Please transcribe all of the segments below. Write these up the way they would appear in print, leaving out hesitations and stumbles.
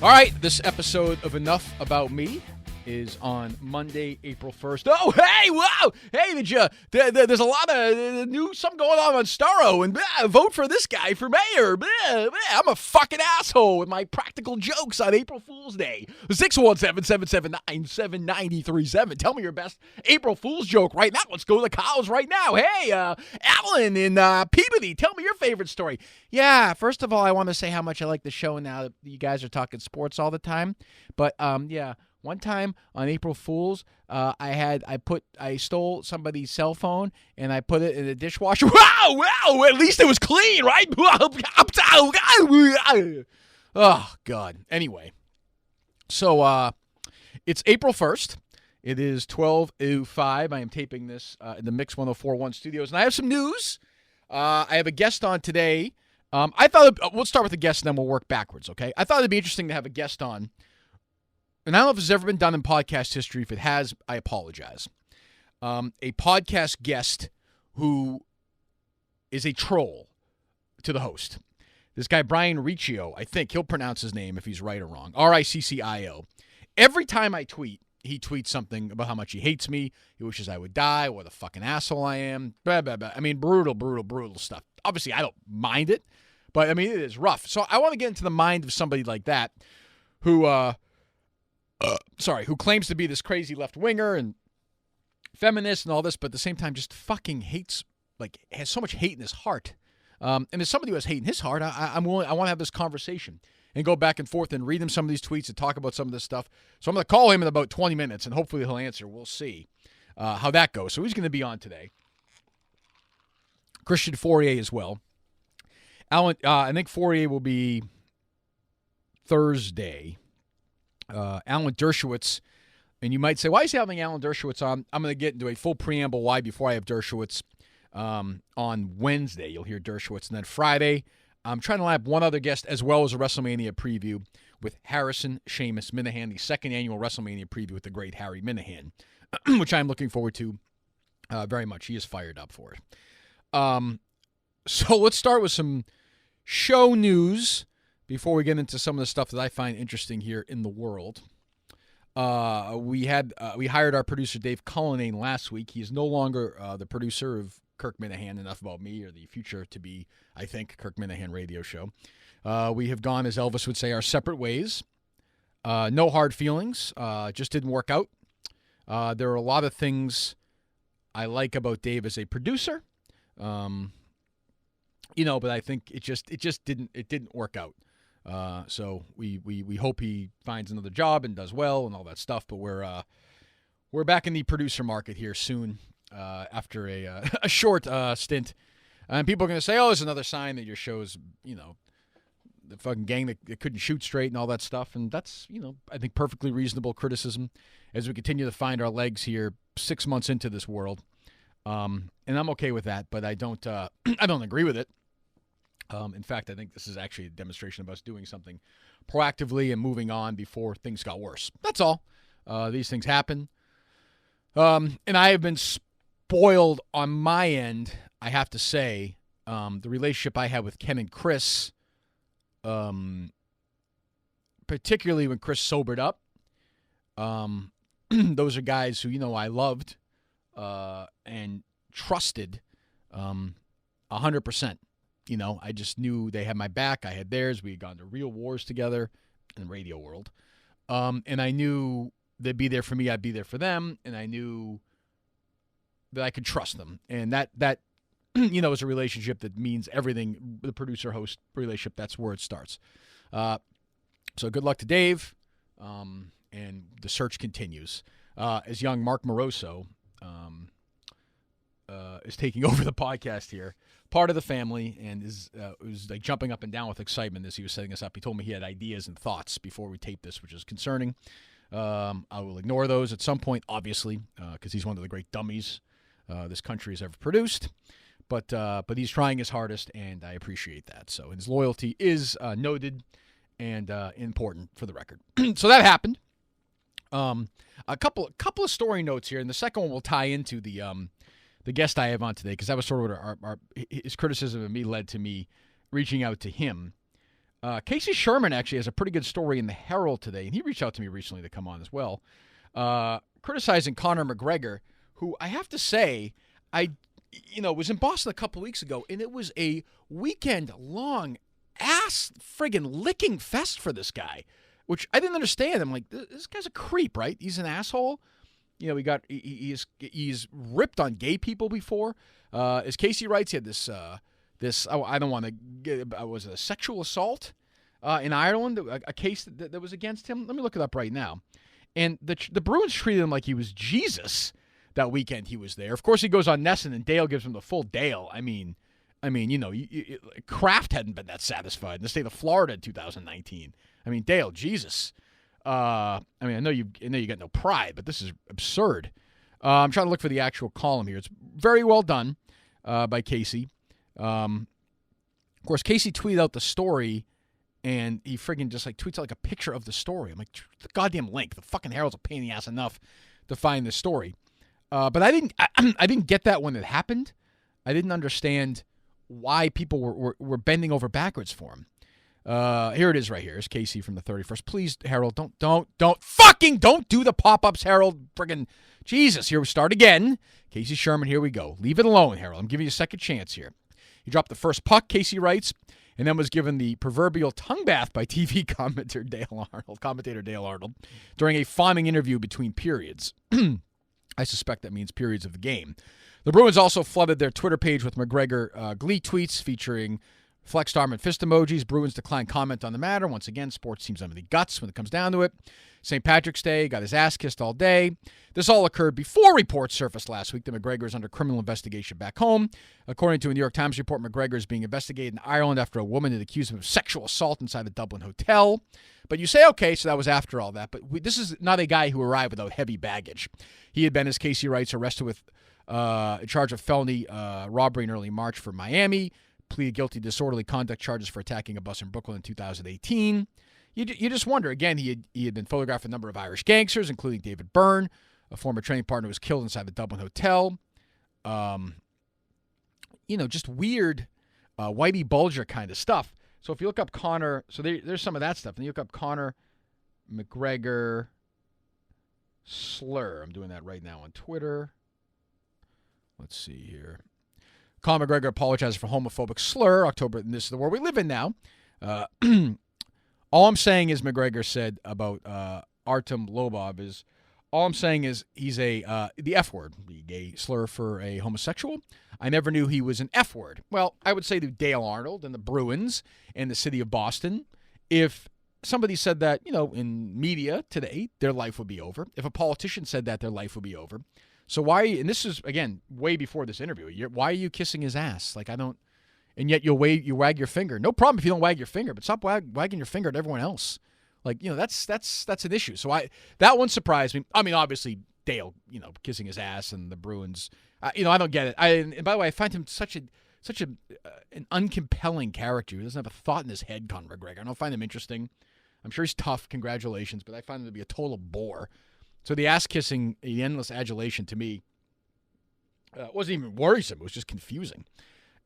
All right, this episode of Enough About Me is on Monday, April 1st. Oh, hey, wow! Hey, there's a lot of something going on Starro, and vote for this guy for mayor. I'm a fucking asshole with my practical jokes on April Fool's Day. 617-779-7937. Tell me your best April Fool's joke right now. Let's go to the cows right now. Hey, Alan in Peabody, tell me your favorite story. Yeah, first of all, I want to say how much I like the show now that you guys are talking sports all the time. But, yeah. One time on April Fool's, I stole somebody's cell phone and I put it in the dishwasher. Wow! At least it was clean, right? Oh God. Anyway, so it's April 1st. It is 12:05. I am taping this in the Mix 104.1 studios, and I have some news. I have a guest on today. I thought we'll start with the guest, and then we'll work backwards. Okay? I thought it'd be interesting to have a guest on. And I don't know if it's ever been done in podcast history. If it has, I apologize. A podcast guest who is a troll to the host. This guy, Brian Riccio, I think he'll pronounce his name if he's right or wrong. Riccio. Every time I tweet, he tweets something about how much he hates me. He wishes I would die. What a fucking asshole I am. Blah, blah, blah. I mean, brutal stuff. Obviously, I don't mind it. But, I mean, it is rough. So I want to get into the mind of somebody like that who claims to be this crazy left-winger and feminist and all this, but at the same time just fucking hates, has so much hate in his heart. And as somebody who has hate in his heart, I want to have this conversation and go back and forth and read him some of these tweets and talk about some of this stuff. So I'm going to call him in about 20 minutes, and hopefully he'll answer. We'll see how that goes. So he's going to be on today. Christian Fourier as well. Alan, I think Fourier will be Thursday. Alan Dershowitz, and you might say, why is he having Alan Dershowitz on? I'm going to get into a full preamble why before I have Dershowitz on Wednesday. You'll hear Dershowitz. And then Friday, I'm trying to line up one other guest as well as a WrestleMania preview with Harrison Seamus Minahan, the second annual WrestleMania preview with the great Harry Minahan, which I'm looking forward to very much. He is fired up for it. So let's start with some show news before we get into some of the stuff that I find interesting here in the world. We hired our producer Dave Cullinane last week. He is no longer the producer of Kirk Minahan, Enough About Me, or the future to be, I think, Kirk Minahan radio show. We have gone, as Elvis would say, our separate ways. No hard feelings. Just didn't work out. There are a lot of things I like about Dave as a producer. But I think it didn't work out. So we hope he finds another job and does well and all that stuff. But we're back in the producer market here soon after a short stint. And people are going to say, oh, it's another sign that your show's, the fucking gang that couldn't shoot straight and all that stuff. And that's, I think perfectly reasonable criticism as we continue to find our legs here 6 months into this world. And I'm okay with that, but I don't agree with it. In fact, I think this is actually a demonstration of us doing something proactively and moving on before things got worse. That's all. These things happen. And I have been spoiled on my end, I have to say. The relationship I had with Ken and Chris, particularly when Chris sobered up, those are guys who, I loved and trusted 100%. I just knew they had my back. I had theirs. We had gone to real wars together in the radio world. And I knew they'd be there for me. I'd be there for them. And I knew that I could trust them. And that is a relationship that means everything. The producer-host relationship, that's where it starts. So good luck to Dave. And the search continues. As young Mark Moroso is taking over the podcast here, part of the family, and was like jumping up and down with excitement as he was setting us up. He told me he had ideas and thoughts before we taped this, which is concerning. I will ignore those at some point, obviously, because he's one of the great dummies this country has ever produced. But he's trying his hardest, and I appreciate that. So his loyalty is noted and important for the record. So that happened. A couple of story notes here, and the second one will tie into the guest I have on today, because that was sort of what his criticism of me led to me reaching out to him. Casey Sherman actually has a pretty good story in the Herald today, and he reached out to me recently to come on as well, criticizing Conor McGregor, who I have to say, was in Boston a couple weeks ago, and it was a weekend-long ass friggin' licking fest for this guy, which I didn't understand. I'm like, this guy's a creep, right? He's an asshole. He's ripped on gay people before. As Casey writes, he had I don't want to get, was it a sexual assault in Ireland, a case that was against him? Let me look it up right now. And the Bruins treated him like he was Jesus that weekend he was there. Of course, he goes on Nesson, and Dale gives him the full Dale. I mean, Kraft hadn't been that satisfied in the state of Florida in 2019. I mean, Dale, Jesus. I know you got no pride, but this is absurd. I'm trying to look for the actual column here. It's very well done by Casey. Of course, Casey tweeted out the story, and he friggin' just tweets out a picture of the story. I'm like, the goddamn link. The fucking Herald's a pain in the ass enough to find the story. But I didn't get that when it happened. I didn't understand why people were bending over backwards for him. Here it is right here. It's Casey from the 31st. Please, Harold, don't do the pop-ups, Harold. Friggin' Jesus. Here we start again. Casey Sherman, here we go. Leave it alone, Harold. I'm giving you a second chance here. He dropped the first puck, Casey writes, and then was given the proverbial tongue bath by TV commentator Dale Arnold during a fawning interview between periods. I suspect that means periods of the game. The Bruins also flooded their Twitter page with McGregor glee tweets featuring flexed arm and fist emojis. Bruins declined comment on the matter. Once again, sports seems under the guts when it comes down to it. St. Patrick's Day, got his ass kissed all day. This all occurred before reports surfaced last week that McGregor is under criminal investigation back home. According to a New York Times report, McGregor is being investigated in Ireland after a woman had accused him of sexual assault inside a Dublin hotel. But you say, okay, so that was after all that. But this is not a guy who arrived without heavy baggage. He had been, as Casey writes, arrested with a charge of felony robbery in early March for Miami, pleaded guilty to disorderly conduct charges for attacking a bus in Brooklyn in 2018. You just wonder. Again, he had been photographed with a number of Irish gangsters, including David Byrne, a former training partner who was killed inside the Dublin hotel. Just weird Whitey Bulger kind of stuff. So if you look up Conor, so there's some of that stuff. And you look up Conor McGregor slur. I'm doing that right now on Twitter. Let's see here. Conor McGregor apologized for homophobic slur. October, and this is the world we live in now. All I'm saying is McGregor said about Artem Lobov is, all I'm saying is he's the F word, the gay slur for a homosexual. I never knew he was an F word. Well, I would say to Dale Arnold and the Bruins and the city of Boston, if somebody said that, in media today, their life would be over. If a politician said that, their life would be over. So why, and this is, again, way before this interview, why are you kissing his ass? And yet you wag your finger. No problem if you don't wag your finger, but stop wagging your finger at everyone else. That's an issue. So that one surprised me. I mean, obviously Dale, kissing his ass and the Bruins. I don't get it. And by the way, I find him such an uncompelling character. He doesn't have a thought in his head, Conor McGregor. I don't find him interesting. I'm sure he's tough. Congratulations, but I find him to be a total bore. So the ass kissing, the endless adulation, to me, wasn't even worrisome. It was just confusing,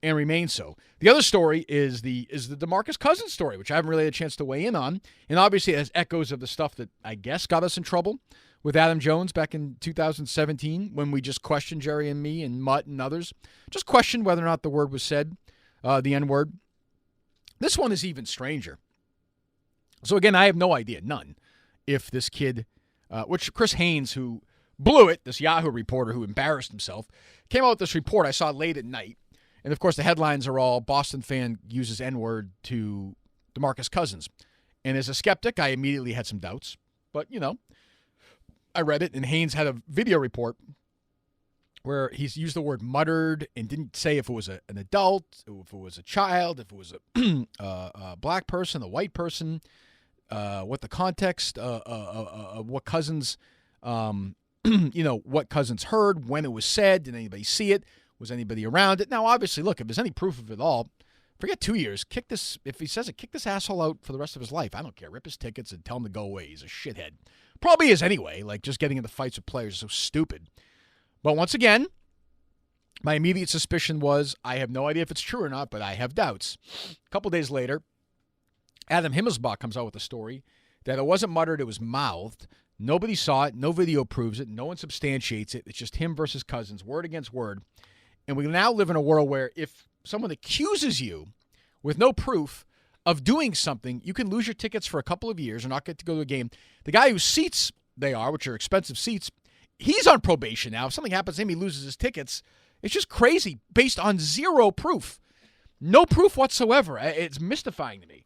and remains so. The other story is the DeMarcus Cousins story, which I haven't really had a chance to weigh in on, and obviously it has echoes of the stuff that I guess got us in trouble with Adam Jones back in 2017 when we just questioned Jerry and me and Mutt and others, just questioned whether or not the word was said, the N-word. This one is even stranger. So again, I have no idea, none, if this kid, which Chris Haynes, who blew it, this Yahoo reporter who embarrassed himself, came out with this report I saw late at night. And, of course, the headlines are all Boston fan uses N-word to DeMarcus Cousins. And as a skeptic, I immediately had some doubts. But, I read it, and Haynes had a video report where he's used the word muttered and didn't say if it was an adult, if it was a child, if it was a black person, a white person, what the context of what Cousins, what Cousins heard, when it was said, did anybody see it? Was anybody around it? Now, obviously, look, if there's any proof of it all, forget 2 years. Kick this, if he says it, kick this asshole out for the rest of his life. I don't care. Rip his tickets and tell him to go away. He's a shithead. Probably is anyway. Just getting into fights with players is so stupid. But once again, my immediate suspicion was, I have no idea if it's true or not, but I have doubts. A couple days later, Adam Himmelsbach comes out with a story that it wasn't muttered, it was mouthed. Nobody saw it. No video proves it. No one substantiates it. It's just him versus Cousins, word against word. And we now live in a world where if someone accuses you with no proof of doing something, you can lose your tickets for a couple of years or not get to go to a game. The guy whose seats they are, which are expensive seats, he's on probation now. If something happens to him, he loses his tickets. It's just crazy based on zero proof. No proof whatsoever. It's mystifying to me.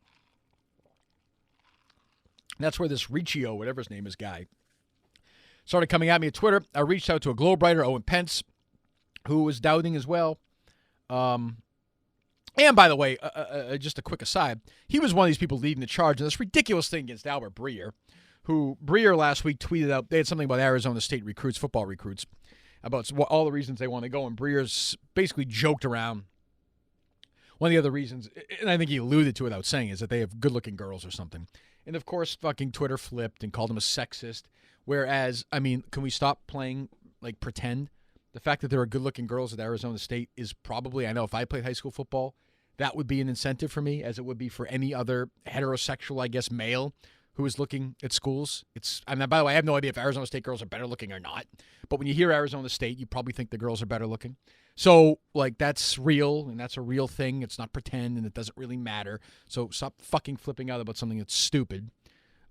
And that's where this Riccio, whatever his name is, guy, started coming at me at Twitter. I reached out to a Globe writer, Owen Pence, who was doubting as well. And by the way, just a quick aside, he was one of these people leading the charge in this ridiculous thing against Albert Breer, who Breer last week tweeted out, they had something about Arizona State recruits, football recruits, about all the reasons they want to go, and Breer's basically joked around. One of the other reasons, and I think he alluded to it without saying, is that they have good-looking girls or something. And, of course, fucking Twitter flipped and called him a sexist, whereas, I mean, can we stop playing, like, pretend? The fact that there are good-looking girls at Arizona State is probably, I know if I played high school football, that would be an incentive for me, as it would be for any other heterosexual, I guess, male who is looking at schools. I mean, by the way, I have no idea if Arizona State girls are better looking or not. But when you hear Arizona State, you probably think the girls are better looking. So, like, that's real, and that's a real thing. It's not pretend, and it doesn't really matter. So stop fucking flipping out about something that's stupid.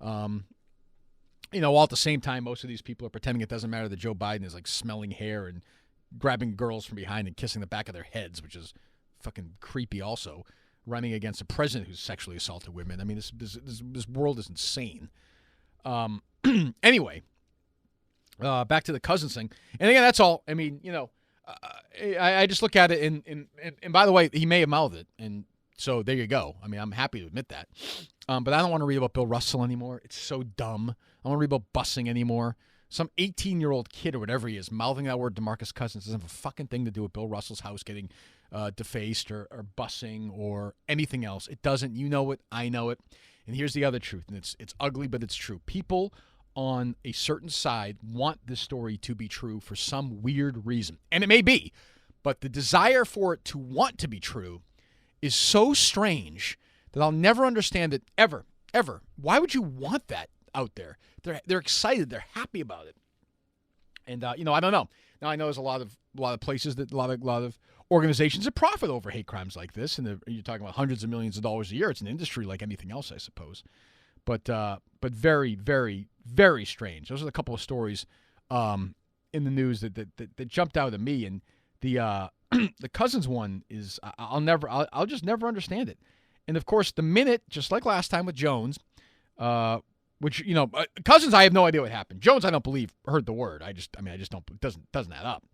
All at the same time, most of these people are pretending it doesn't matter that Joe Biden is, like, smelling hair and grabbing girls from behind and kissing the back of their heads, which is fucking creepy also, running against a president who's sexually assaulted women. I mean, this world is insane. Anyway, back to the Cousins thing. And again, that's all. I mean, I just look at it, and by the way, he may have mouthed it, and so there you go. I mean, I'm happy to admit that. But I don't want to read about Bill Russell anymore. It's so dumb. I don't want to read about busing anymore. Some 18-year-old kid or whatever he is mouthing that word DeMarcus Cousins doesn't have a fucking thing to do with Bill Russell's house getting defaced or busing or anything else. It doesn't. You know it. I know it. And here's the other truth, and it's ugly, but it's true. People on a certain side want this story to be true for some weird reason. And it may be, but the desire for it to want to be true is so strange that I'll never understand it ever. Why would you want that out there? They're excited. They're happy about it. And, I don't know. Now, I know there's a lot of places that a lot of organizations that profit over hate crimes like this, and you're talking about hundreds of millions of dollars a year. It's an industry like anything else, I suppose. But very, very, very strange. Those are a couple of stories in the news that jumped out at me. And the the Cousins one is I'll just never understand it. And of course, the minute, just like last time with Jones, which Cousins, I have no idea what happened. Jones, I don't believe heard the word. I just don't. It doesn't add up.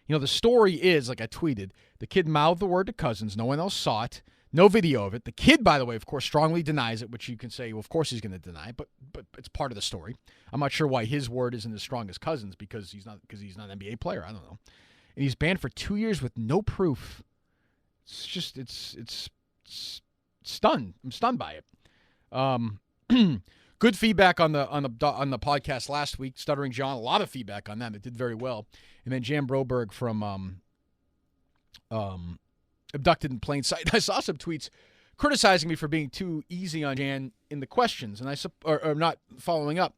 The story is, like I tweeted, the kid mouthed the word to Cousins. No one else saw it. No video of it. The kid, by the way, of course, strongly denies it, which you can say, well, of course he's going to deny, but it's part of the story. I'm not sure why his word isn't as strong as Cousins because he's not an NBA player. I don't know. And he's banned for 2 years with no proof. It's just it's stunned. I'm stunned by it. Good feedback on the podcast last week. Stuttering John, a lot of feedback on that. It did very well. And then Jan Broberg from Abducted in Plain Sight. I saw some tweets criticizing me for being too easy on Jan in the questions, and or not following up.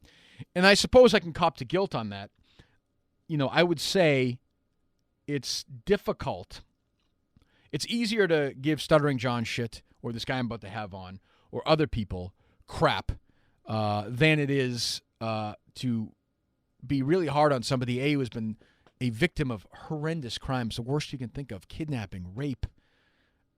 And I suppose I can cop to guilt on that. I would say it's difficult. It's easier to give Stuttering John shit, or this guy I'm about to have on, or other people crap, than it is to be really hard on somebody, who has been a victim of horrendous crimes, the worst you can think of, kidnapping, rape,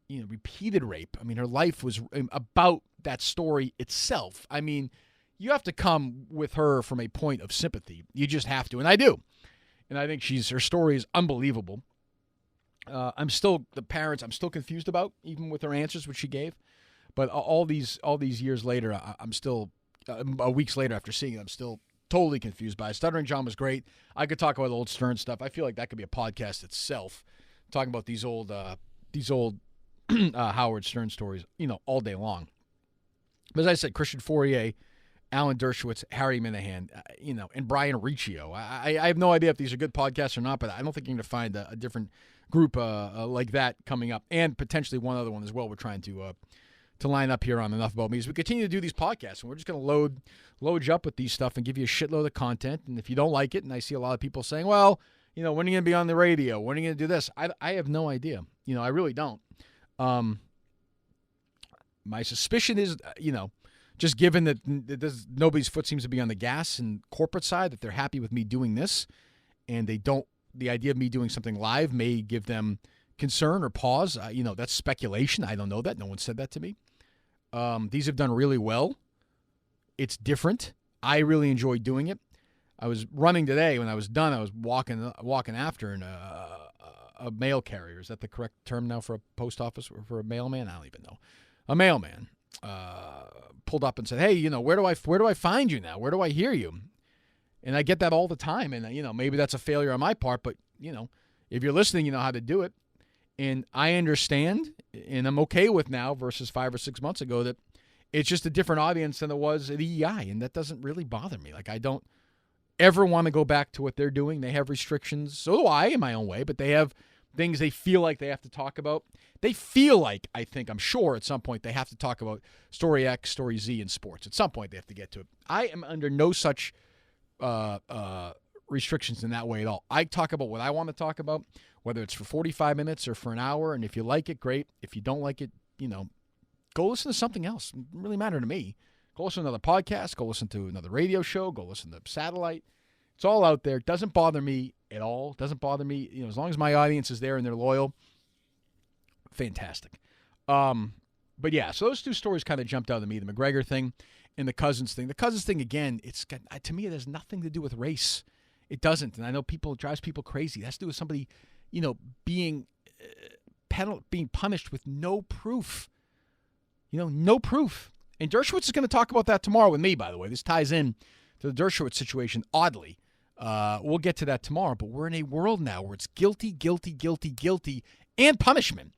repeated rape. I mean, her life was about that story itself. I mean, you have to come with her from a point of sympathy. You just have to, and I do. And I think her story is unbelievable. I'm still confused about, even with her answers, which she gave. But all these years later, I'm still, weeks later after seeing it, I'm still totally confused by it. Stuttering John was great. I could talk about old Stern stuff. I feel like that could be a podcast itself, talking about these old Howard Stern stories, all day long. But as I said, Christian Fourier Alan Dershowitz, Harry Minahan, and Brian Riccio. I have no idea if these are good podcasts or not, but I don't think you're going to find a different group like that coming up, and potentially one other one as well. We're trying to line up here on Enough About Me as we continue to do these podcasts, and we're just going to load you up with these stuff and give you a shitload of content. And if you don't like it, and I see a lot of people saying, well, when are you going to be on the radio? When are you going to do this? I have no idea. I really don't. My suspicion is, just given that nobody's foot seems to be on the gas and corporate side, that they're happy with me doing this, and the idea of me doing something live may give them concern or pause. That's speculation. I don't know that. No one said that to me. These have done really well. It's different. I really enjoy doing it. I was running today. When I was done, I was walking after a mail carrier. Is that the correct term now for a post office or for a mailman? I don't even know. A mailman pulled up and said, hey, where do I find you now? Where do I hear you? And I get that all the time. And, maybe that's a failure on my part, but, if you're listening, you know how to do it. And I understand, and I'm okay with now versus 5 or 6 months ago, that it's just a different audience than it was at EEI. And that doesn't really bother me. Like, I don't ever want to go back to what they're doing. They have restrictions. So do I in my own way, but they have things they feel like they have to talk about. They feel like, I'm sure at some point they have to talk about Story X, Story Z, and sports. At some point they have to get to it. I am under no such restrictions in that way at all. I talk about what I want to talk about, whether it's for 45 minutes or for an hour, and if you like it, great. If you don't like it, go listen to something else. It doesn't really matter to me. Go listen to another podcast, go listen to another radio show, go listen to satellite. It's all out there. It doesn't bother me at all. It doesn't bother me. As long as my audience is there and they're loyal, fantastic. But yeah, so those two stories kind of jumped out at me, the McGregor thing and the Cousins thing. The Cousins thing, again, to me, it has nothing to do with race. It doesn't. And I know it drives people crazy. It has to do with somebody, being punished with no proof. No proof. And Dershowitz is going to talk about that tomorrow with me, by the way. This ties in to the Dershowitz situation, oddly. We'll get to that tomorrow, but we're in a world now where it's guilty, guilty, guilty, guilty, and punishment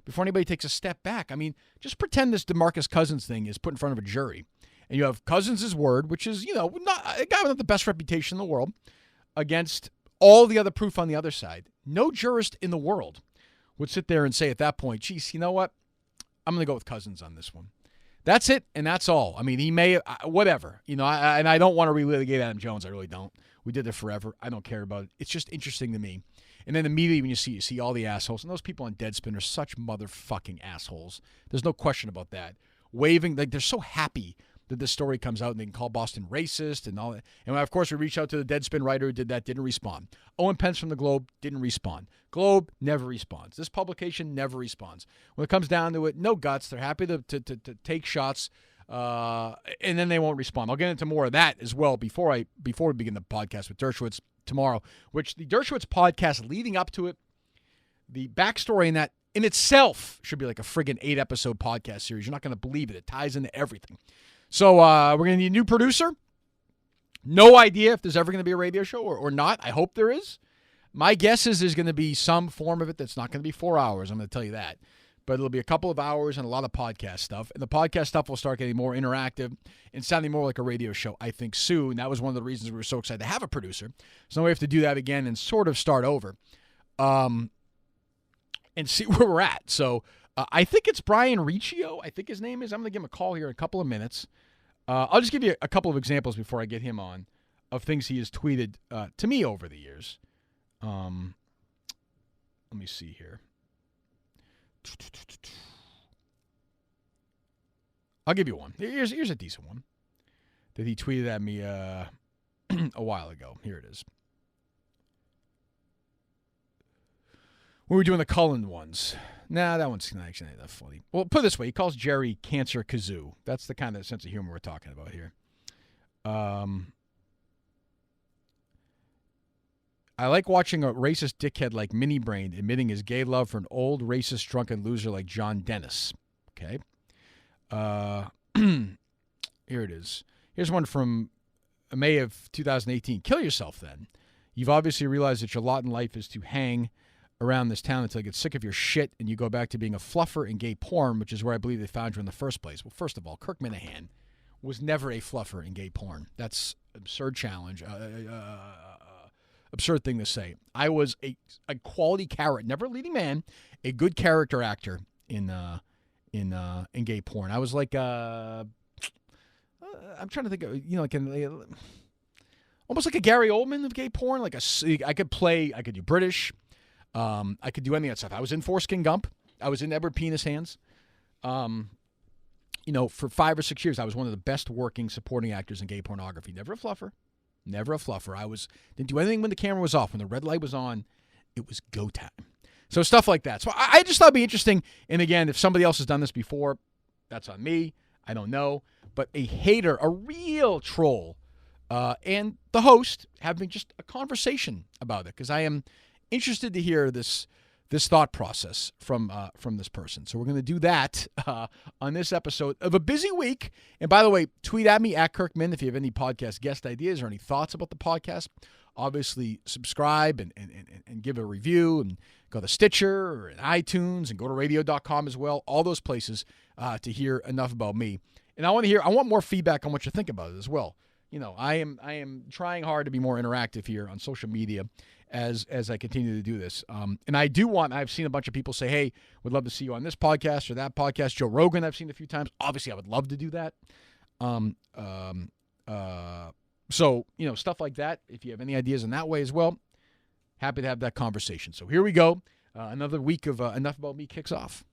before anybody takes a step back. I mean, just pretend this DeMarcus Cousins thing is put in front of a jury, and you have Cousins' word, which is, not a guy without the best reputation in the world, against all the other proof on the other side. No jurist in the world would sit there and say at that point, geez, you know what? I'm going to go with Cousins on this one. That's it, and that's all. I mean, he may, whatever. And I don't want to relitigate Adam Jones. I really don't. We did it forever. I don't care about it. It's just interesting to me. And then immediately when you see all the assholes, and those people on Deadspin are such motherfucking assholes. There's no question about that. Waving, like, they're so happy that this story comes out and they can call Boston racist and all that. And of course, we reached out to the Deadspin writer who did that, didn't respond. Owen Pence from the Globe didn't respond. Globe never responds. This publication never responds. When it comes down to it, no guts. They're happy to take shots, and then they won't respond. I'll get into more of that as well before we begin the podcast with Dershowitz tomorrow, which the Dershowitz podcast leading up to it, the backstory in that in itself should be like a friggin' 8-episode podcast series. You're not going to believe it. It ties into everything. So we're going to need a new producer. No idea if there's ever going to be a radio show or not. I hope there is. My guess is there's going to be some form of it that's not going to be 4 hours. I'm going to tell you that. But it'll be a couple of hours and a lot of podcast stuff. And the podcast stuff will start getting more interactive and sounding more like a radio show, I think, soon. That was one of the reasons we were so excited to have a producer. So now we have to do that again and sort of start over and see where we're at. So I think it's Brian Riccio, I think his name is. I'm going to give him a call here in a couple of minutes. I'll just give you a couple of examples before I get him on of things he has tweeted to me over the years. Let me see here. I'll give you one. Here's a decent one that he tweeted at me a while ago. Here it is. We were doing the Cullen ones. Nah, that one's not actually that funny. Well, put it this way. He calls Jerry Cancer Kazoo. That's the kind of sense of humor we're talking about here. I like watching a racist dickhead like Mini Brain admitting his gay love for an old, racist, drunken loser like John Dennis. Okay. Here it is. Here's one from May of 2018. Kill yourself then. You've obviously realized that your lot in life is to hang around this town until you get sick of your shit and you go back to being a fluffer in gay porn, which is where I believe they found you in the first place. Well, first of all, Kirk Minahan, was never a fluffer in gay porn. That's absurd challenge. Absurd thing to say. I was a quality character, never a leading man, a good character actor in gay porn. I was like I'm trying to think of, like almost like a Gary Oldman of gay porn. Like I could do British. I could do any of that stuff. I was in Foreskin Gump. I was in Edward Penis Hands. For 5 or 6 years, I was one of the best working supporting actors in gay pornography. Never a fluffer. Never a fluffer. Didn't do anything when the camera was off. When the red light was on, it was go time. So stuff like that. So I just thought it'd be interesting. And again, if somebody else has done this before, that's on me. I don't know. But a hater, a real troll, and the host having just a conversation about it, because I am interested to hear this thought process from this person. So we're going to do that on this episode of a busy week. And by the way, tweet at me at Kirkman if you have any podcast guest ideas or any thoughts about the podcast. Obviously, subscribe and give a review, and go to Stitcher or iTunes and go to radio.com as well. All those places to hear enough about me. And I want more feedback on what you think about it as well. I am trying hard to be more interactive here on social media as I continue to do this. And I've seen a bunch of people say, hey, would love to see you on this podcast or that podcast. Joe Rogan, I've seen a few times. Obviously, I would love to do that. So, stuff like that. If you have any ideas in that way as well, happy to have that conversation. So here we go. Another week of Enough About Me kicks off.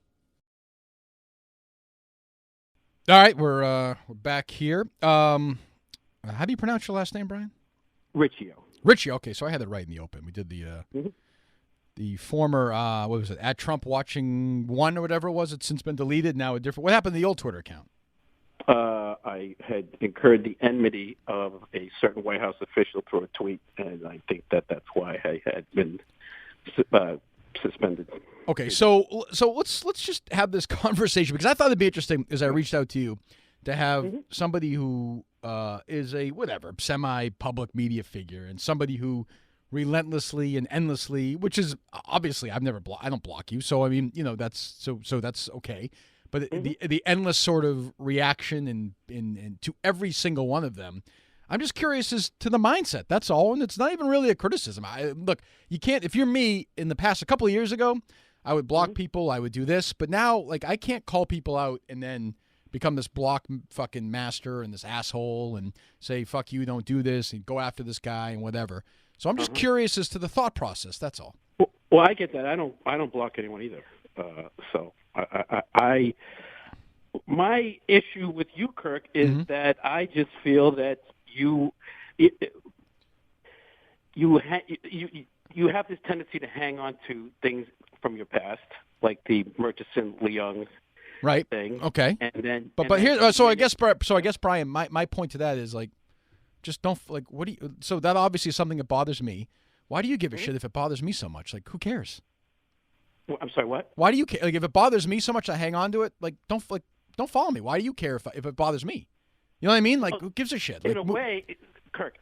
All right, we're back here. How do you pronounce your last name, Brian? Riccio. Riccio. Okay, so I had it right in the open. We did the former what was it? At Trump Watching One or whatever it was. It's since been deleted. Now a different. What happened to the old Twitter account? I had incurred the enmity of a certain White House official through a tweet, and I think that's why I had been suspended. Okay, so let's just have this conversation, because I thought it'd be interesting as I reached out to you to have somebody who is a semi-public media figure, and somebody who relentlessly and endlessly, which is obviously I don't block you, so I mean that's that's okay, but the endless sort of reaction and to every single one of them. I'm just curious as to the mindset. That's all, and it's not even really a criticism. Look, you can't. If you're me, in the past, a couple of years ago, I would block people. I would do this, but now, I can't call people out and then become this block fucking master and this asshole and say fuck you, don't do this, and go after this guy and whatever. So I'm just curious as to the thought process. That's all. Well, I get that. I don't block anyone either. So I my issue with you, Kirk, is that I just feel that you have this tendency to hang on to things from your past, like the Murchison Leung thing. Okay. And then, but here, so I guess Brian, my point to that is just don't what do you? So that obviously is something that bothers me. Why do you give a shit if it bothers me so much? Who cares? I'm sorry, what? Why do you care? If it bothers me so much, I hang on to it. Don't follow me. Why do you care if it bothers me? You know what I mean? Who gives a shit? In a way, Kirk,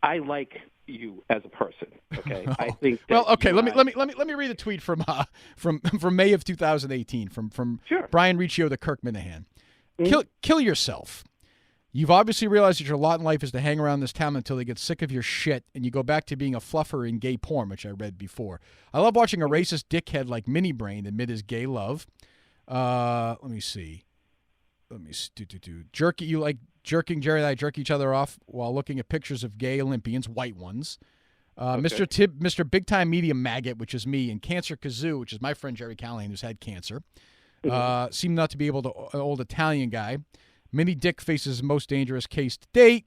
I like you as a person. Okay, I think. Well, okay. Let me read a tweet from May of 2018 from Brian Riccio to Kirk Minahan. Kill yourself. You've obviously realized that your lot in life is to hang around this town until they get sick of your shit and you go back to being a fluffer in gay porn, which I read before. I love watching a racist dickhead like Mini Brain admit his gay love. Let me see. Jerky, you like jerking? Jerry and I jerk each other off while looking at pictures of gay Olympians, white ones. Mr. Big Time Media Maggot, which is me, and Cancer Kazoo, which is my friend Jerry Callahan, who's had cancer. Seemed not to be able to, an old Italian guy. Mini Dick faces most dangerous case to date.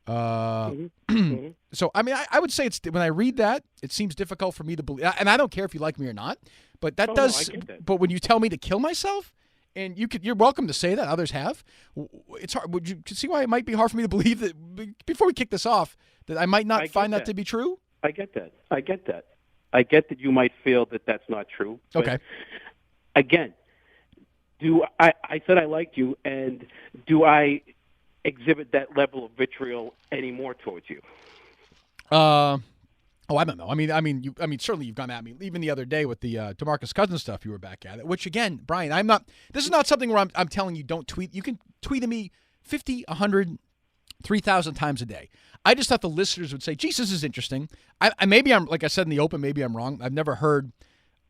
So, I mean, I would say when I read that, it seems difficult for me to believe. And I don't care if you like me or not, but that does. No, I get that. But when you tell me to kill myself, and you're welcome to say that. Others have. It's hard. Would you see why it might be hard for me to believe that before we kick this off that I might not find that to be true? I get that. I get that you might feel that that's not true. But okay. Again, I said I liked you, and do I exhibit that level of vitriol anymore towards you? Well, Oh, I don't know. Certainly you've gone at me. Even the other day with the DeMarcus Cousins stuff, you were back at it. Which again, Brian, I'm not. This is not something where I'm telling you don't tweet. You can tweet at me 50, 100, 3,000 times a day. I just thought the listeners would say, "Geez, this is interesting." Maybe I'm like I said in the open. Maybe I'm wrong. I've never heard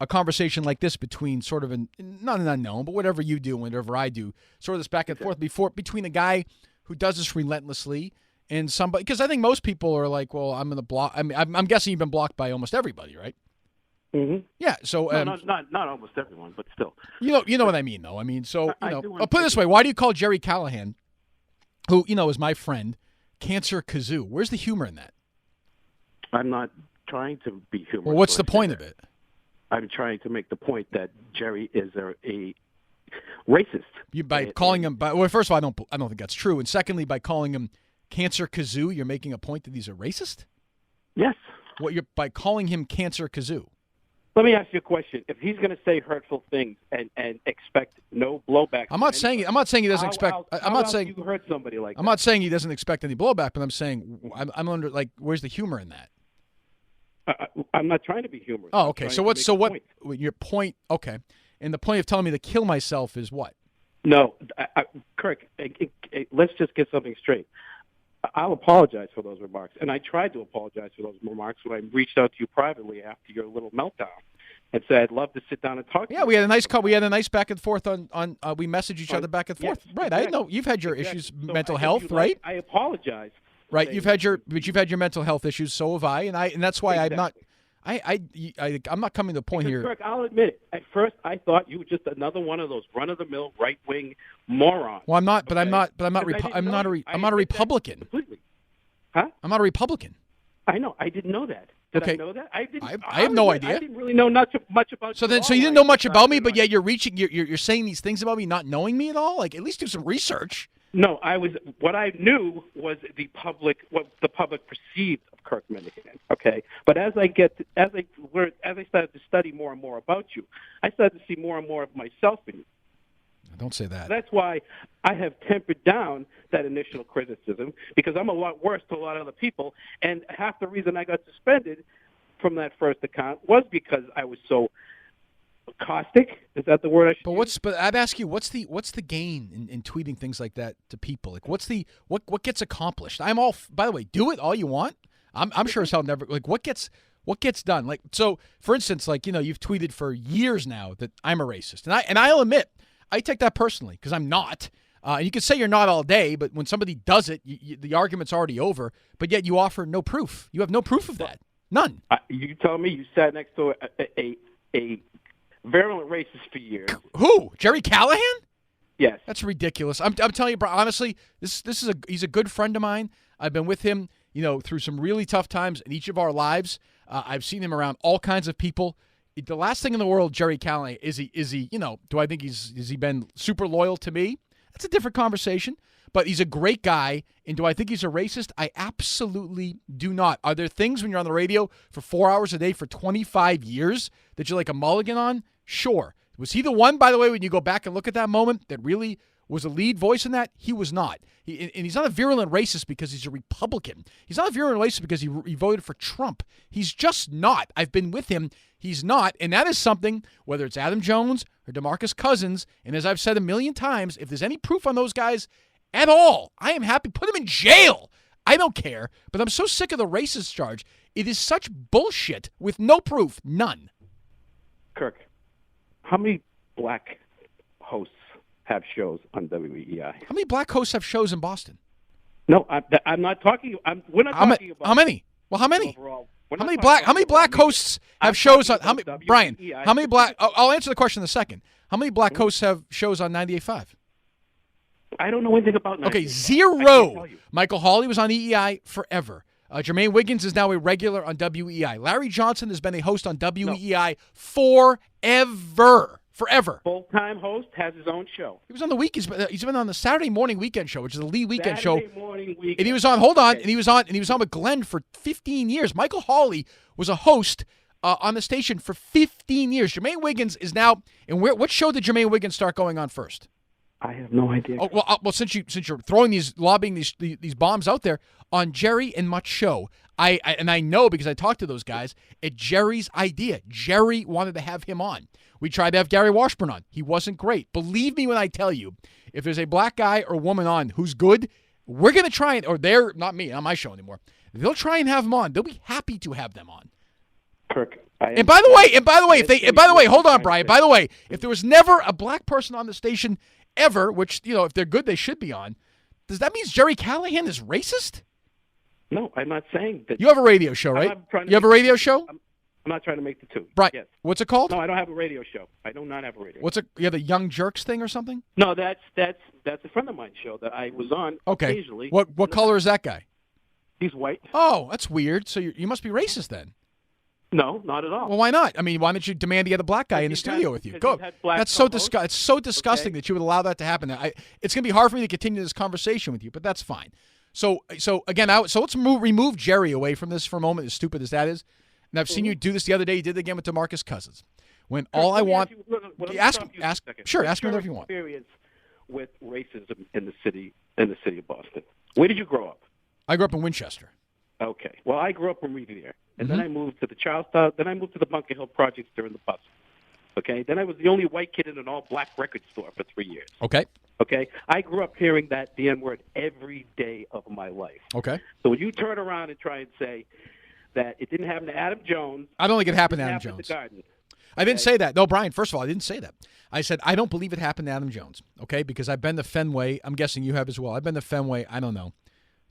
a conversation like this between sort of not an unknown, but whatever you do, whatever I do, sort of this back and forth between a guy who does this relentlessly. And somebody, because I think most people are like, well, I'm going to block. I mean, I'm guessing you've been blocked by almost everybody, right? Mm-hmm. Yeah. So no, not almost everyone, but still. You know what I mean, though. I mean, so I'll put it this way: why do you call Jerry Callahan, who is my friend, Cancer Kazoo? Where's the humor in that? I'm not trying to be humorous. Well, what's the point of it? I'm trying to make the point that Jerry is a racist. By calling him, well, first of all, I don't think that's true, and secondly, by calling him Cancer Kazoo, you're making a point that he's a racist? Yes. By calling him Cancer Kazoo. Let me ask you a question. If he's going to say hurtful things and expect no blowback, I'm not saying he doesn't expect. I'm not saying you hurt somebody like that. I'm not saying he doesn't expect any blowback, but I'm saying I'm under where's the humor in that? I'm not trying to be humorous. Oh, okay. What your point? Okay, and the point of telling me to kill myself is what? No, Kirk. Let's just get something straight. I'll apologize for those remarks, and I tried to apologize for those remarks when I reached out to you privately after your little meltdown and said I'd love to sit down and talk. Yeah, we had a nice call. We had a nice back and forth on we messaged each other back and forth. Yes, right. exactly. I know you've had your issues, So mental health, right? I apologize. Right. You've had your mental health issues. So have I, and that's why exactly. I'm not. I'm not coming to the point here. Kirk, I'll admit it. At first, I thought you were just another one of those run-of-the-mill right-wing morons. Well, I'm not. But okay? I'm not a Republican. Completely. Huh? I'm not a Republican. I know. I didn't know that. Did Okay. I know that? I didn't. I have no idea. I didn't really know much about. So you didn't know much about me, but yet you're saying these things about me, not knowing me at all. Like, at least do some research. No, what I knew was what the public perceived of Kirk Minnigan. Okay, but as I started to study more and more about you, I started to see more and more of myself in you. Don't say that. That's why I have tempered down that initial criticism, because I'm a lot worse to a lot of other people, and half the reason I got suspended from that first account was because I was so caustic. Is that the word I should use? But I'd ask you, what's the gain in tweeting things like that to people? Like, what gets accomplished? I'm all, by the way, do it all you want. I'm sure as hell never, like, what gets done? Like, so for instance, like, you've tweeted for years now that I'm a racist, and I'll admit I take that personally because I'm not. And you can say you're not all day, but when somebody does it, the argument's already over. But yet you offer no proof. You have no proof of that. None. You tell me you sat next to a virulent racist for years. Who? Jerry Callahan? Yes. That's ridiculous. I'm telling you, bro, honestly, he's a good friend of mine. I've been with him, through some really tough times in each of our lives. I've seen him around all kinds of people. The last thing in the world, Jerry Callahan, is he, do I think has he been super loyal to me? That's a different conversation. But he's a great guy. And do I think he's a racist? I absolutely do not. Are there things when you're on the radio for 4 hours a day for 25 years that you're like a mulligan on? Sure. Was he the one, by the way, when you go back and look at that moment, that really was a lead voice in that? He was not. And he's not a virulent racist because he's a Republican. He's not a virulent racist because he voted for Trump. He's just not. I've been with him. He's not. And that is something, whether it's Adam Jones or DeMarcus Cousins, and as I've said a million times, if there's any proof on those guys at all, I am happy. Put them in jail. I don't care. But I'm so sick of the racist charge. It is such bullshit with no proof. None. Kirk, how many black hosts have shows on WEI? How many black hosts have shows in Boston? No, I'm not talking. We're not talking about. How many? Well, how many? Overall. How many black hosts have shows on? How many? Brian, how many black? I'll answer the question in a second. How many black hosts have shows on 98.5? I don't know anything about 98.5. Okay, zero. Michael Hawley was on EEI forever. Jermaine Wiggins is now a regular on WEI. Larry Johnson has been a host on WEI forever. Full-time host, has his own show. He was on the week. He's been on the Saturday morning weekend show, which is the lead weekend show. Saturday morning weekend. And he was on. Hold on, and he was on with Glenn for 15 years. Michael Hawley was a host on the station for 15 years. Jermaine Wiggins is now. And what show did Jermaine Wiggins start going on first? I have no idea. Oh well, since you're lobbing these bombs out there on Jerry and Much show, I know because I talked to those guys. It's Jerry's idea. Jerry wanted to have him on. We tried to have Gary Washburn on. He wasn't great. Believe me when I tell you, if there's a black guy or woman on who's good, we're gonna try and, or they're not me, not my show anymore. They'll try and have them on. They'll be happy to have them on. Kirk. And by the way, hold on, Brian. By the way, if there was never a black person on the station ever, which, if they're good, they should be on, does that mean Jerry Callahan is racist? No, I'm not saying that. You have a radio show, right? You have a radio show? I'm not trying to make the two. Brian, yes. What's it called? No, I don't have a radio show. I do not have a radio show. You have a Young Jerks thing or something? No, that's a friend of mine's show that I was on occasionally. What color is that guy? He's white. Oh, that's weird. So you must be racist then. No, not at all. Well, why not? I mean, why don't you demand the other black guy in the studio with you? Go. That's so It's so disgusting that you would allow that to happen. It's going to be hard for me to continue this conversation with you, but that's fine. So again, let's remove Jerry away from this for a moment, as stupid as that is. And I've seen you do this the other day. You did it again with DeMarcus Cousins. When all I want, ask me whatever you want. Experience with racism in the city of Boston. Where did you grow up? I grew up in Winchester. Okay. Well, I grew up in Revere, and then I moved to the Charlestown. Then I moved to the Bunker Hill Projects during the bus. Okay. Then I was the only white kid in an all-black record store for 3 years. Okay. Okay. I grew up hearing the N-word every day of my life. Okay. So when you turn around and try and say that it didn't happen to Adam Jones, I don't think it happened to Adam Jones. The Garden. I didn't say that. No, Brian, first of all, I didn't say that. I said I don't believe it happened to Adam Jones, okay? Because I've been to Fenway. I'm guessing you have as well. I've been to Fenway, I don't know,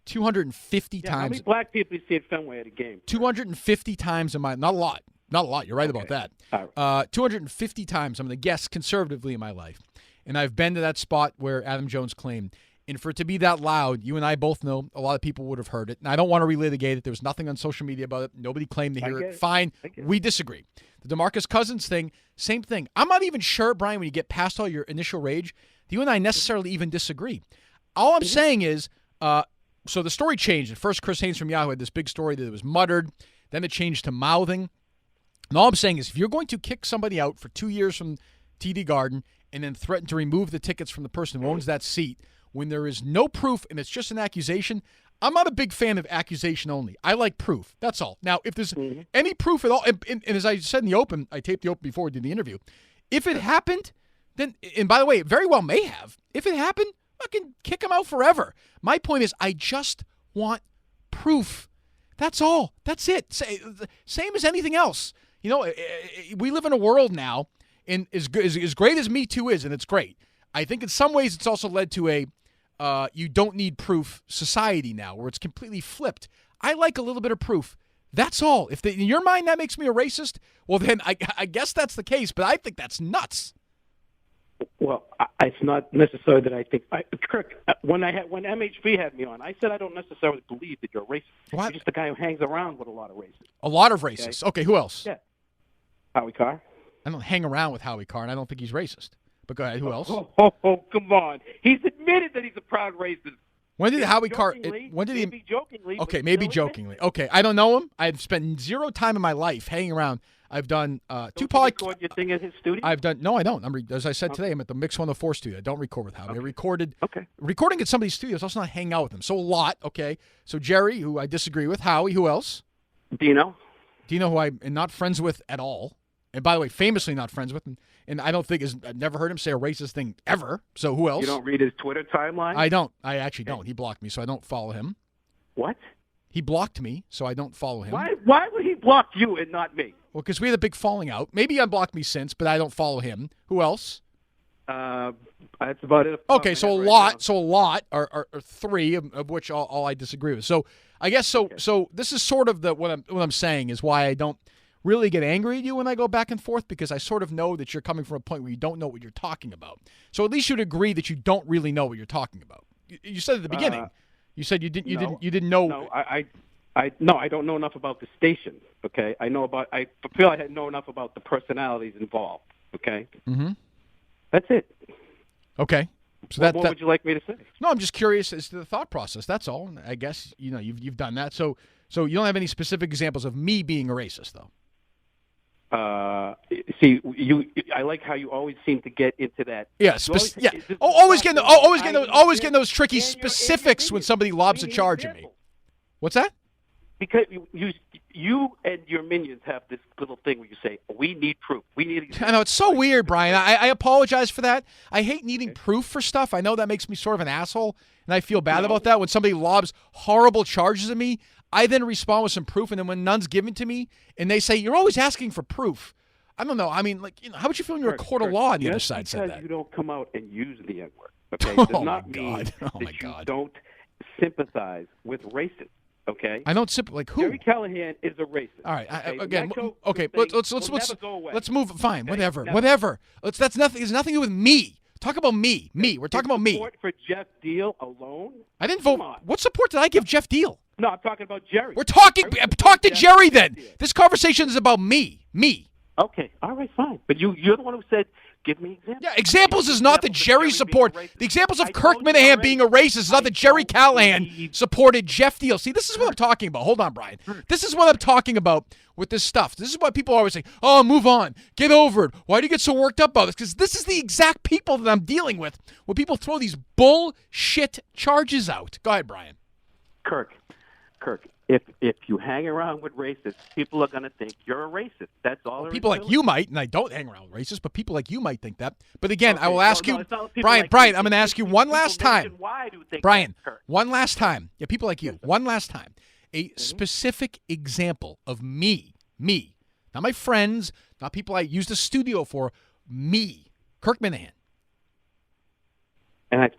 250 times. How many black people you see at Fenway at a game? 250 times in my – not a lot. Not a lot. You're right about that. All right. 250 times, I'm going to guess conservatively in my life. And I've been to that spot where Adam Jones claimed. And for it to be that loud, you and I both know a lot of people would have heard it. And I don't want to relitigate it. There was nothing on social media about it. Nobody claimed to hear it. Fine. We disagree. The DeMarcus Cousins thing, same thing. I'm not even sure, Brian, when you get past all your initial rage, you and I necessarily even disagree. All I'm saying is, so the story changed. At first, Chris Haynes from Yahoo had this big story that it was muttered. Then it changed to mouthing. And all I'm saying is, if you're going to kick somebody out for 2 years from TD Garden and then threaten to remove the tickets from the person who owns that seat, when there is no proof and it's just an accusation, I'm not a big fan of accusation only. I like proof. That's all. Now, if there's any proof at all, and as I said in the open, I taped the open before we did the interview, if it happened, then, and by the way, it very well may have, if it happened, fucking kick him out forever. My point is, I just want proof. That's all. That's it. Same as anything else. We live in a world now, and as great as Me Too is, and it's great, I think in some ways it's also led to a you don't need proof society now, where it's completely flipped. I like a little bit of proof. That's all. If in your mind that makes me a racist, well then I guess that's the case, but I think that's nuts. Well, it's not necessarily that I think. Kirk, when MHV had me on, I said I don't necessarily believe that you're racist. What? You're just the guy who hangs around with a lot of racists. A lot of racists. Okay, who else? Yeah. Howie Carr. I don't hang around with Howie Carr, and I don't think he's racist. But go ahead, who else? Oh, come on. He's admitted that he's a proud racist. When did Howie Carr? When did he? Maybe jokingly. Okay, maybe jokingly. Okay, I don't know him. I've spent zero time in my life hanging around. I've done two podcasts. Record your thing at his studio? I've done. No, I don't. As I said today, I'm at the Mix 104 studio. I don't record with Howie. I recorded. Okay. Recording at somebody's studio is also not hanging out with them. So a lot. Okay. So Jerry, who I disagree with. Howie, who else? Dino, who I'm not friends with at all. And by the way, famously not friends with him. And I don't think I've never heard him say a racist thing ever. So who else? You don't read his Twitter timeline? I don't. I actually don't. He blocked me, so I don't follow him. What? He blocked me, so I don't follow him. Why would he block you and not me? Well, because we had a big falling out. Maybe he unblocked me since, but I don't follow him. Who else? That's about it. Okay, so a lot are three, of which all I disagree with. So I guess so. Okay. So this is sort of what I'm saying is why I don't really get angry at you when I go back and forth, because I sort of know that you're coming from a point where you don't know what you're talking about. So at least you'd agree that you don't really know what you're talking about. You said at the beginning. You said you didn't know. No, I don't know enough about the station. Okay, I feel I know enough about the personalities involved. Okay. Mm-hmm. That's it. Okay. So what would you like me to say? No, I'm just curious as to the thought process. That's all. I guess you've done that. So you don't have any specific examples of me being a racist, though. See, I like how you always seem to get into that. Yeah, always getting those tricky specifics when somebody lobs a charge at me. What's that? Because you and your minions have this little thing where you say, we need proof. We need examples. I know, it's so weird, Brian. I apologize for that. I hate needing proof for stuff. I know that makes me sort of an asshole, and I feel bad about that. When somebody lobs horrible charges at me, I then respond with some proof, and then when none's given to me, and they say, you're always asking for proof. I don't know. I mean, like, how would you feel when you're a court of law on the other side said that? Because you don't come out and use the N-word, okay, does not mean that you don't sympathize with racists. Okay. I don't like who? Jerry Callahan is a racist. All right. Let's move. Fine. Okay? Whatever. That's nothing. It's nothing to do with me. Talk about me. We're talking about me. Support for Jeff Deal alone. I didn't vote. What support did I give Jeff Deal? No, I'm talking about Jerry. Talk to Jerry then. This conversation is about me. Okay. All right. Fine. But you're the one who said, give me examples. Yeah, examples is not that Jerry support. The examples of Kirk Minahan being a racist is not that Jerry Callahan supported Jeff Deal. See, this is what I'm talking about. Hold on, Brian. This is what I'm talking about with this stuff. This is what people always say, oh, move on. Get over it. Why do you get so worked up about this? Because this is the exact people that I'm dealing with when people throw these bullshit charges out. Go ahead, Brian. Kirk, if you hang around with racists, people are going to think you're a racist. That's all. People like you might, and I don't hang around with racists, but people like you might think that. But again, I will ask you, Brian, I'm going to ask you one last time. Brian, one last time. Yeah, people like you. One last time. A specific example of me, not my friends, not people I used a studio for, me, Kirk Minahan. And I've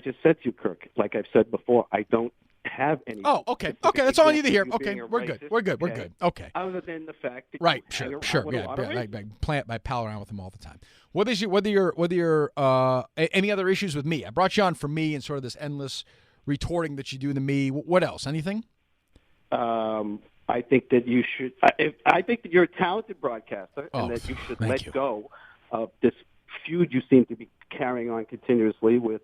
just said to you, Kirk, like I've said before, I don't have any. Oh, okay. That's all I need to hear. Okay, we're good. Okay. Other than the fact that right, sure. Yeah, I pal around with them all the time. Whether you're any other issues with me? I brought you on for me and sort of this endless retorting that you do to me. What else? Anything? I think that you should. I think that you're a talented broadcaster, and that you should let go of this feud you seem to be carrying on continuously with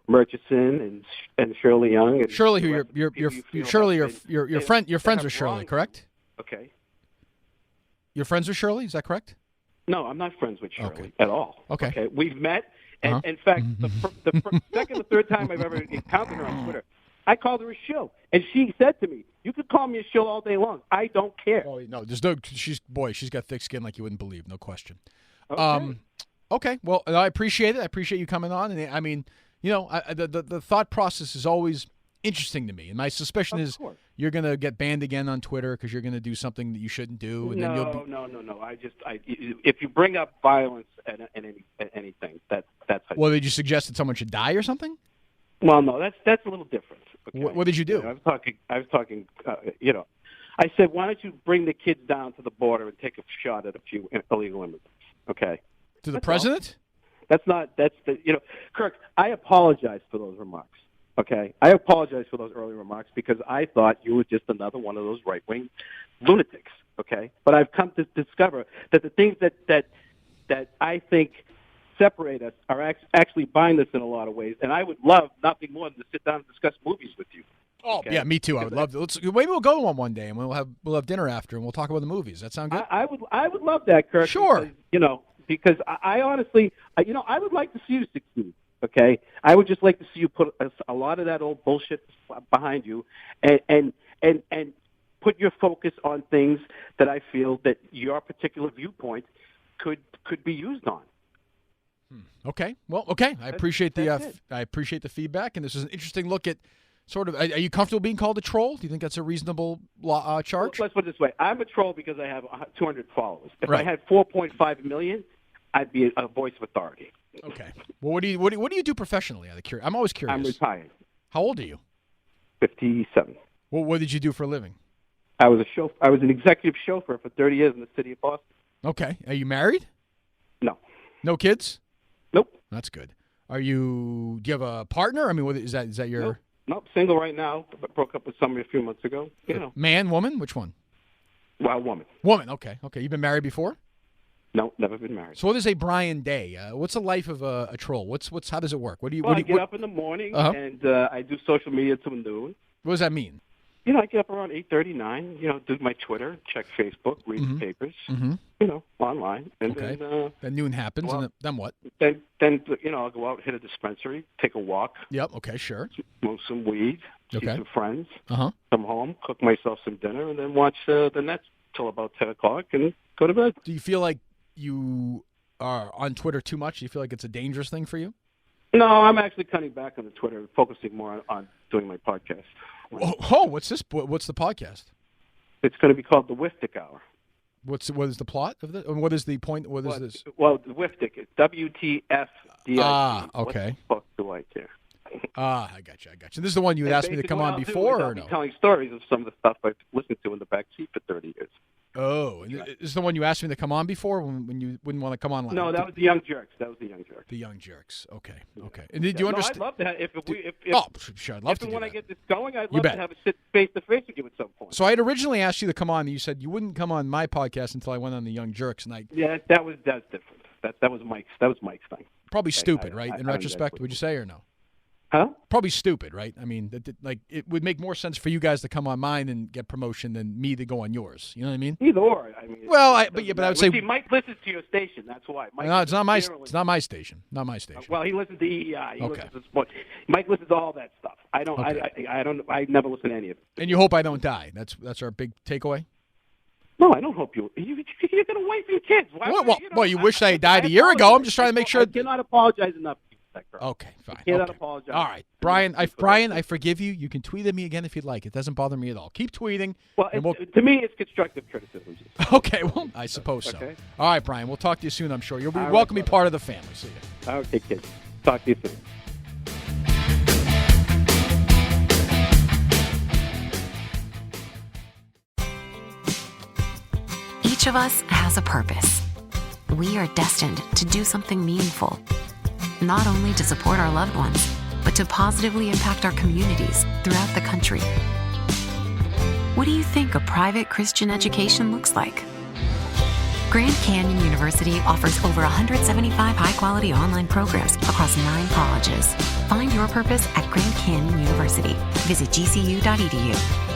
Murchison and Shirley Young. And Shirley, who you're friends with Shirley, correct? Okay. You're friends with Shirley, is that correct? No, I'm not friends with Shirley at all. Okay. We've met, and in fact, the second or third time I've ever encountered her on Twitter, I called her a shill, and she said to me, "You could call me a shill all day long. I don't care." Oh no, she's got thick skin like you wouldn't believe, no question. Okay. Okay. Well, I appreciate it. I appreciate you coming on, and I mean, the thought process is always interesting to me, and my suspicion is you're going to get banned again on Twitter because you're going to do something that you shouldn't do. And no. If you bring up violence and anything, that's how. Well, did you suggest that someone should die or something? Well, no, that's a little different. Okay? What did you do? I was talking. I said, why don't you bring the kids down to the border and take a shot at a few illegal immigrants? Okay. To the president? Kirk, I apologize for those remarks. Okay, I apologize for those early remarks because I thought you were just another one of those right-wing lunatics. Okay, but I've come to discover that the things that I think separate us are actually bind us in a lot of ways. And I would love nothing more than to sit down and discuss movies with you. Oh, okay? Yeah, me too. I would love to. Maybe we'll go one day and we'll have dinner after and we'll talk about the movies. That sound good? I would love that, Kirk. Sure. Because I honestly, I would like to see you succeed. Okay, I would just like to see you put a lot of that old bullshit behind you, and put your focus on things that I feel that your particular viewpoint could be used on. Okay. Well, okay. I appreciate the feedback, and this is an interesting look at sort of. Are you comfortable being called a troll? Do you think that's a reasonable charge? Let's put it this way: I'm a troll because I have 200 followers. If I had 4.5 million, I'd be a voice of authority. Okay. Well, what do you do professionally? I'm always curious. I'm retired. How old are you? 57. Well, what did you do for a living? I was a chauffeur. I was an executive chauffeur for 30 years in the city of Boston. Okay. Are you married? No. No kids? Nope. That's good. Do you have a partner? I mean, is that your? Nope. Single right now. But broke up with somebody a few months ago. Man, woman? Which one? Well, woman. Woman. Okay. You've been married before? No, never been married. So what is a Brian Day? What's the life of a troll? How does it work? I get up in the morning and I do social media till noon. What does that mean? I get up around 8:39. Do my Twitter, check Facebook, read the papers. Online, and then noon happens, well, and then what? Then I'll go out, hit a dispensary, take a walk. Yep. Okay. Sure. Smoke some weed, see some friends. Come home, cook myself some dinner, and then watch the Nets till about 10 o'clock, and go to bed. Do you feel like you are on Twitter too much? Do you feel like it's a dangerous thing for you? No, I'm actually cutting back on the Twitter, focusing more on doing my podcast. Oh, what's this? What's the podcast? It's going to be called the Wiftic Hour. What is the plot of this? What is the point? What is this? Well, the Wiftic, it's WTFDIC. Okay. What the fuck do I care? I got you. This is the one you had asked me to come on before, or no? I'm telling stories of some of the stuff I've listened to in the back seat for 30 years. Oh, and this is the one you asked me to come on before when you wouldn't want to come on live? No, that was the Young Jerks. The Young Jerks. Okay. And did you understand? No, I'd love to have, sure, I'd love to. When I get this going, I'd You love bet. to have a sit face-to-face with you at some point. So I had originally asked you to come on, and you said you wouldn't come on my podcast until I went on the Young Jerks, and that's different. That was Mike's thing. Probably stupid, right? In retrospect, would you say, or no? Huh? Probably stupid, right? I mean, it would make more sense for you guys to come on mine and get promotion than me to go on yours. You know what I mean? Either or. I mean, but I would say Mike listens to your station. That's why. No, it's not my station. Not my station. Well, he listens to EEI. He Okay. listens to sports. Mike listens to all that stuff. I don't. Okay. I never listen to any of it. And you hope I don't die. That's our big takeaway. No, I don't hope you. You're going to wife and kids. Why You wish I had died a year ago. I'm just trying to make sure. I cannot apologize enough. Okay, fine. I cannot Okay. apologize. All right, Brian. I forgive you. You can tweet at me again if you'd like. It doesn't bother me at all. Keep tweeting. Well, to me, it's constructive criticism. Okay, well, I suppose so. Okay. All right, Brian. We'll talk to you soon. I'm sure you'll be welcome to be part of the family. See you. Okay, kids. Talk to you soon. Each of us has a purpose. We are destined to do something meaningful, not only to support our loved ones, but to positively impact our communities throughout the country. What do you think a private Christian education looks like? Grand Canyon University offers over 175 high-quality online programs across 9 colleges. Find your purpose at Grand Canyon University. Visit gcu.edu.